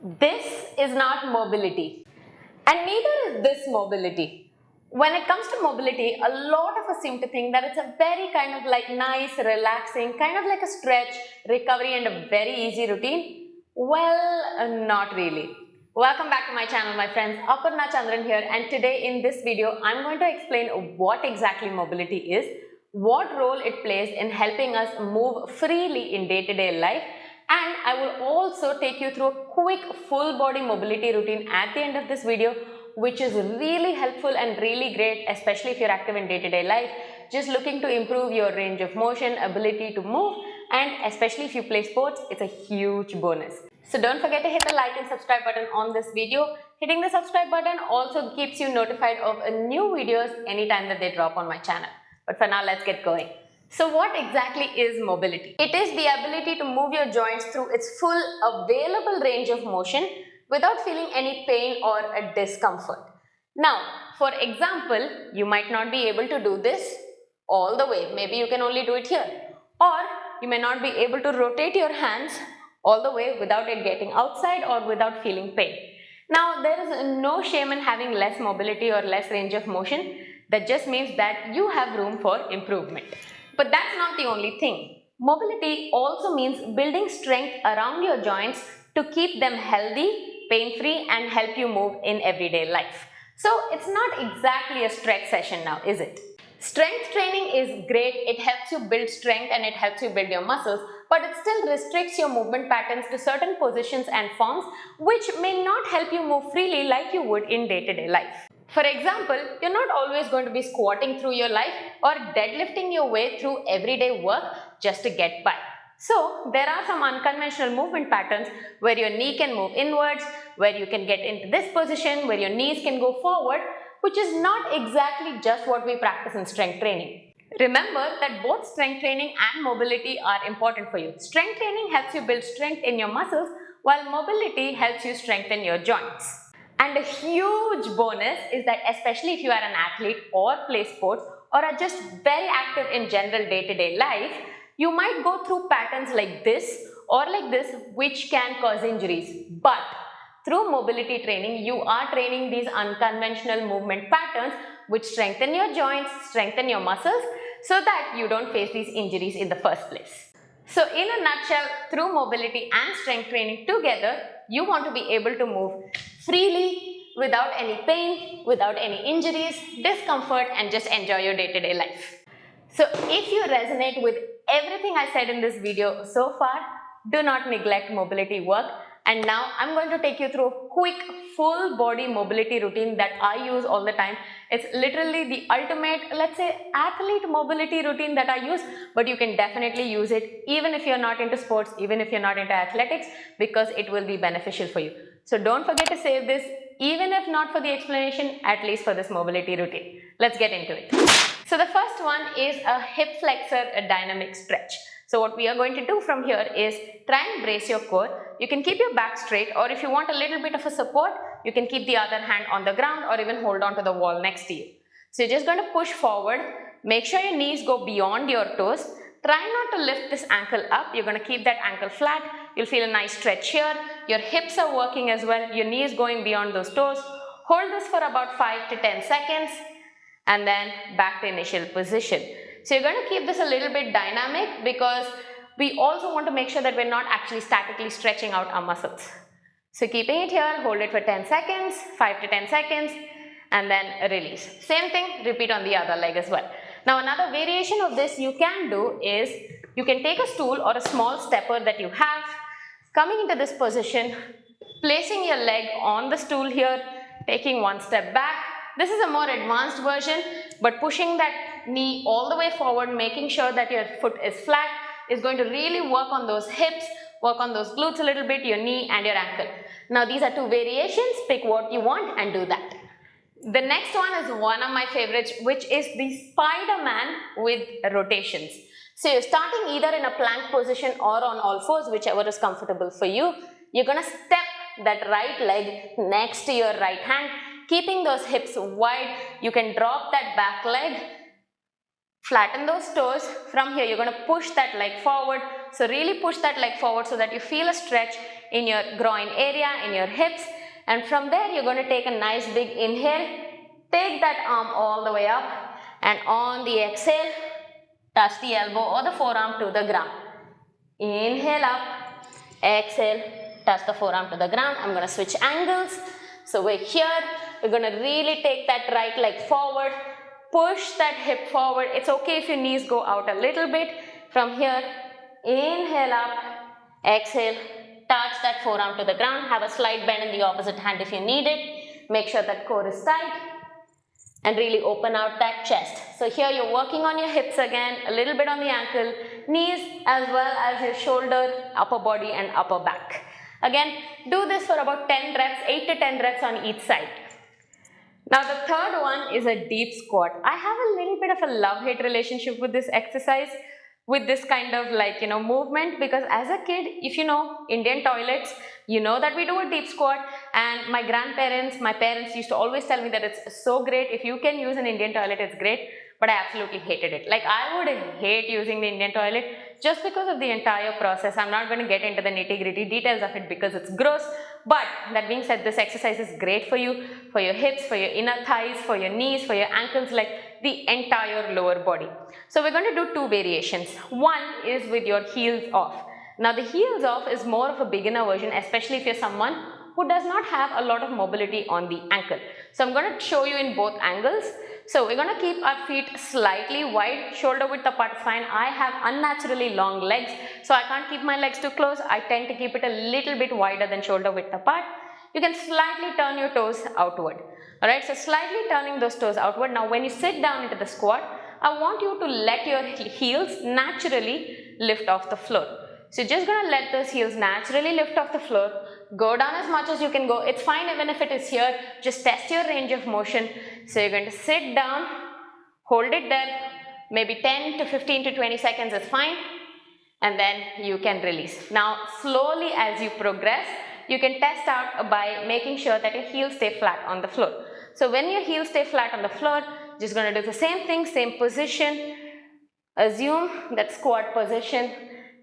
This is not mobility, and neither is this mobility. When it comes to mobility, a lot of us seem to think that it's a very kind of like nice, relaxing, kind of like a stretch, recovery and a very easy routine. Well, not really. Welcome back to my channel, my friends. Aparna Chandran here, and today in this video, I'm going to explain what exactly mobility is, what role it plays in helping us move freely in day-to-day life, and I will also take you through a quick full body mobility routine at the end of this video, which is really helpful and really great, especially if you're active in day-to-day life, just looking to improve your range of motion, ability to move, and especially if you play sports, it's a huge bonus. So don't forget to hit the like and subscribe button on this video. Hitting the subscribe button also keeps you notified of new videos anytime that they drop on my channel. But for now, let's get going. So what exactly is mobility? It is the ability to move your joints through its full available range of motion without feeling any pain or a discomfort. Now, for example, you might not be able to do this all the way. Maybe you can only do it here. Or you may not be able to rotate your hands all the way without it getting outside or without feeling pain. Now, there is no shame in having less mobility or less range of motion. That just means that you have room for improvement. But that's not the only thing. Mobility also means building strength around your joints to keep them healthy, pain-free, and help you move in everyday life. So it's not exactly a stretch session now, is it? Strength training is great. It helps you build strength and it helps you build your muscles, but it still restricts your movement patterns to certain positions and forms which may not help you move freely like you would in day-to-day life. For example, you're not always going to be squatting through your life or deadlifting your way through everyday work just to get by. So, there are some unconventional movement patterns where your knee can move inwards, where you can get into this position, where your knees can go forward, which is not exactly just what we practice in strength training. Remember that both strength training and mobility are important for you. Strength training helps you build strength in your muscles, while mobility helps you strengthen your joints. And a huge bonus is that especially if you are an athlete or play sports or are just very active in general day-to-day life, you might go through patterns like this or like this which can cause injuries. But through mobility training, you are training these unconventional movement patterns which strengthen your joints, strengthen your muscles so that you don't face these injuries in the first place. So in a nutshell, through mobility and strength training together, you want to be able to move freely without any pain, without any injuries, discomfort, and just enjoy your day-to-day life. So if you resonate with everything I said in this video so far, do not neglect mobility work. And now I'm going to take you through a quick full body mobility routine that I use all the time. It's literally the ultimate, let's say, athlete mobility routine that I use, but you can definitely use it even if you're not into sports, even if you're not into athletics, because it will be beneficial for you. So don't forget to save this, even if not for the explanation, at least for this mobility routine. Let's get into it. So the first one is a hip flexor, a dynamic stretch. So what we are going to do from here is try and brace your core. You can keep your back straight, or if you want a little bit of a support, you can keep the other hand on the ground or even hold on to the wall next to you. So you're just going to push forward. Make sure your knees go beyond your toes. Try not to lift this ankle up. You're going to keep that ankle flat. You'll feel a nice stretch here. Your hips are working as well. Your knees going beyond those toes. Hold this for about 5 to 10 seconds and then back to initial position. So you're going to keep this a little bit dynamic because we also want to make sure that we're not actually statically stretching out our muscles. So keeping it here, hold it for 10 seconds, 5 to 10 seconds, and then release. Same thing, repeat on the other leg as well. Now another variation of this you can do is, you can take a stool or a small stepper that you have, coming into this position, placing your leg on the stool here, taking one step back. This is a more advanced version, but pushing that knee all the way forward, making sure that your foot is flat, is going to really work on those hips, work on those glutes a little bit, your knee and your ankle. Now these are two variations, pick what you want and do that. The next one is one of my favorites, which is the Spiderman with rotations. So you're starting either in a plank position or on all fours, whichever is comfortable for you. You're going to step that right leg next to your right hand, keeping those hips wide. You can drop that back leg, flatten those toes. From here, you're going to push that leg forward, So really push that leg forward so that you feel a stretch in your groin area, in your hips. And from there, you're going to take a nice big inhale. Take that arm all the way up. And on the exhale, touch the elbow or the forearm to the ground. Inhale up. Exhale, touch the forearm to the ground. I'm going to switch angles. So we're here. We're going to really take that right leg forward. Push that hip forward. It's okay if your knees go out a little bit. From here, inhale up. Exhale, touch that forearm to the ground. Have a slight bend in the opposite hand if you need it. Make sure that core is tight. And really open out that chest. So here you're working on your hips again, a little bit on the ankle, knees as well as your shoulder, upper body and upper back. Again, do this for about 10 reps, 8 to 10 reps on each side. Now the third one is a deep squat. I have a little bit of a love-hate relationship with this exercise, with this kind of movement, because as a kid, if you know Indian toilets, you know that we do a deep squat, and my parents used to always tell me that it's so great. If you can use an Indian toilet, it's great, but I absolutely hated it. Like, I would hate using the Indian toilet just because of the entire process. I'm not going to get into the nitty-gritty details of it because it's gross, but that being said, this exercise is great for you, for your hips, for your inner thighs, for your knees, for your ankles, like the entire lower body. So we're going to do two variations. One is with your heels off. Now the heels off is more of a beginner version, especially if you're someone who does not have a lot of mobility on the ankle. So I'm going to show you in both angles. So we're going to keep our feet slightly wide, shoulder width apart is fine. I have unnaturally long legs, so I can't keep my legs too close. I tend to keep it a little bit wider than shoulder width apart. You can slightly turn your toes outward. Alright, so slightly turning those toes outward. Now when you sit down into the squat, I want you to let your heels naturally lift off the floor. So you're just going to let those heels naturally lift off the floor. Go down as much as you can go. It's fine even if it is here. Just test your range of motion. So you're going to sit down, hold it there, maybe 10 to 15 to 20 seconds is fine. And then you can release. Now slowly as you progress, you can test out by making sure that your heels stay flat on the floor. So when your heels stay flat on the floor, just going to do the same thing, same position. Assume that squat position.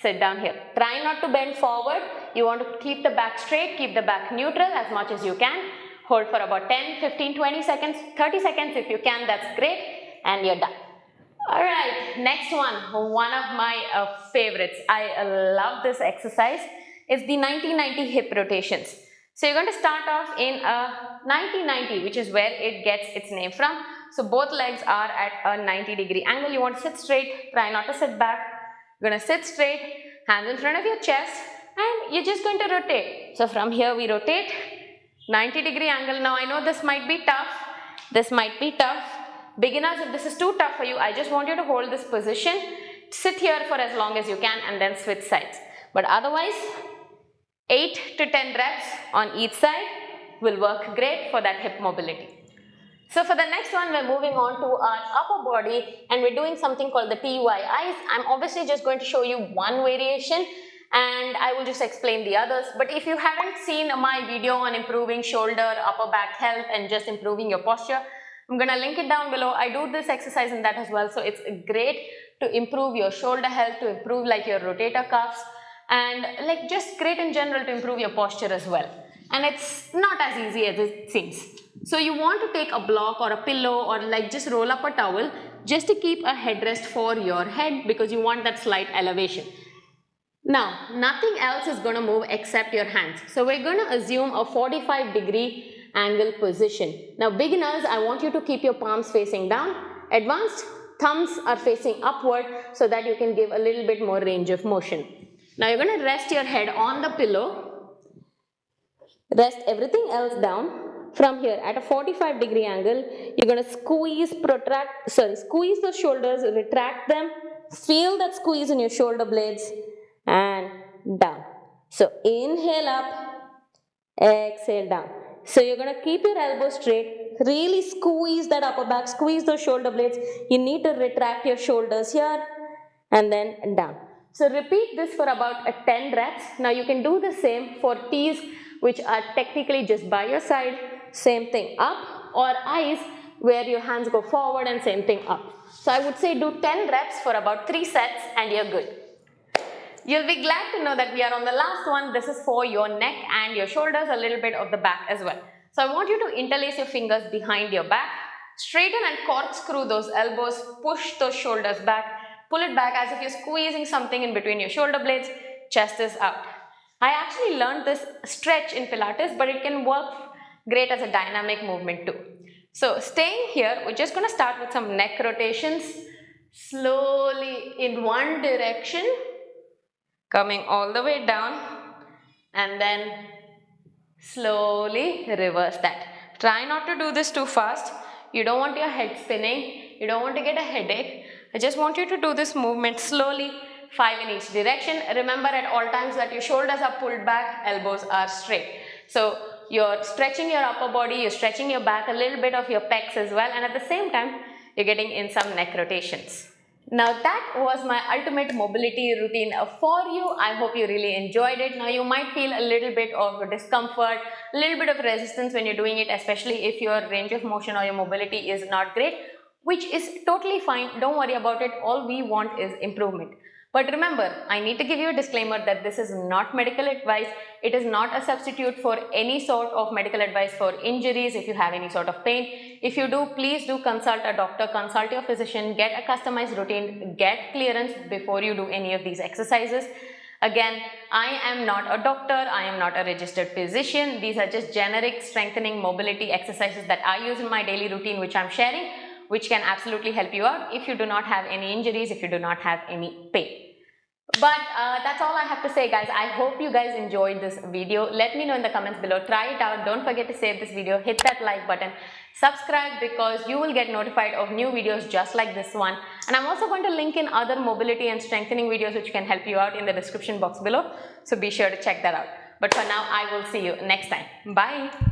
Sit down here. Try not to bend forward. You want to keep the back straight, keep the back neutral as much as you can. Hold for about 10, 15, 20 seconds, 30 seconds if you can, that's great. And you're done. Alright, next one of my favorites. I love this exercise. Is the 90-90 hip rotations. So you're going to start off in a 90-90, which is where it gets its name from. So both legs are at a 90-degree angle. You want to sit straight, try not to sit back. You're going to sit straight, hands in front of your chest, and you're just going to rotate. So from here we rotate, 90-degree angle. Now I know this might be tough. This might be tough. Beginners, if this is too tough for you, I just want you to hold this position. Sit here for as long as you can and then switch sides. But otherwise, 8 to 10 reps on each side will work great for that hip mobility. So for the next one, we're moving on to our upper body and we're doing something called the TYIs. I'm obviously just going to show you one variation and I will just explain the others. But if you haven't seen my video on improving shoulder, upper back health and just improving your posture, I'm going to link it down below. I do this exercise in that as well. So it's great to improve your shoulder health, to improve like your rotator cuffs, and like just great in general to improve your posture as well. And it's not as easy as it seems. So you want to take a block or a pillow or like just roll up a towel just to keep a headrest for your head because you want that slight elevation. Now, nothing else is going to move except your hands. So we're going to assume a 45-degree angle position. Now beginners, I want you to keep your palms facing down. Advanced, thumbs are facing upward so that you can give a little bit more range of motion. Now you're going to rest your head on the pillow, rest everything else down. From here at a 45-degree angle, you're going to squeeze the shoulders, retract them, feel that squeeze in your shoulder blades and down. So inhale up, exhale down. So you're going to keep your elbows straight, really squeeze that upper back, squeeze those shoulder blades. You need to retract your shoulders here and then down. So repeat this for about 10 reps. Now you can do the same for T's, which are technically just by your side, same thing up, or I's where your hands go forward and same thing up. So I would say do 10 reps for about 3 sets and you're good. You'll be glad to know that we are on the last one. This is for your neck and your shoulders, a little bit of the back as well. So I want you to interlace your fingers behind your back, straighten and corkscrew those elbows, push those shoulders back, pull it back as if you're squeezing something in between your shoulder blades, chest is out. I actually learned this stretch in Pilates, but it can work great as a dynamic movement too. So staying here, we're just going to start with some neck rotations, slowly in one direction, coming all the way down, and then slowly reverse that. Try not to do this too fast. You don't want your head spinning. You don't want to get a headache. I just want you to do this movement slowly, 5 in each direction. Remember at all times that your shoulders are pulled back, elbows are straight. So you're stretching your upper body, you're stretching your back, a little bit of your pecs as well, and at the same time, you're getting in some neck rotations. Now that was my ultimate mobility routine for you. I hope you really enjoyed it. Now you might feel a little bit of discomfort, a little bit of resistance when you're doing it, especially if your range of motion or your mobility is not great, which is totally fine. Don't worry about it. All we want is improvement. But remember, I need to give you a disclaimer that this is not medical advice. It is not a substitute for any sort of medical advice for injuries if you have any sort of pain. If you do, please do consult a doctor, consult your physician, get a customized routine, get clearance before you do any of these exercises. Again, I am not a doctor, I am not a registered physician. These are just generic strengthening mobility exercises that I use in my daily routine, which I'm sharing, which can absolutely help you out if you do not have any injuries, if you do not have any pain. But that's all I have to say, guys. I hope you guys enjoyed this video. Let me know in the comments below. Try it out. Don't forget to save this video. Hit that like button. Subscribe because you will get notified of new videos just like this one. And I'm also going to link in other mobility and strengthening videos which can help you out in the description box below. So be sure to check that out. But for now, I will see you next time. Bye.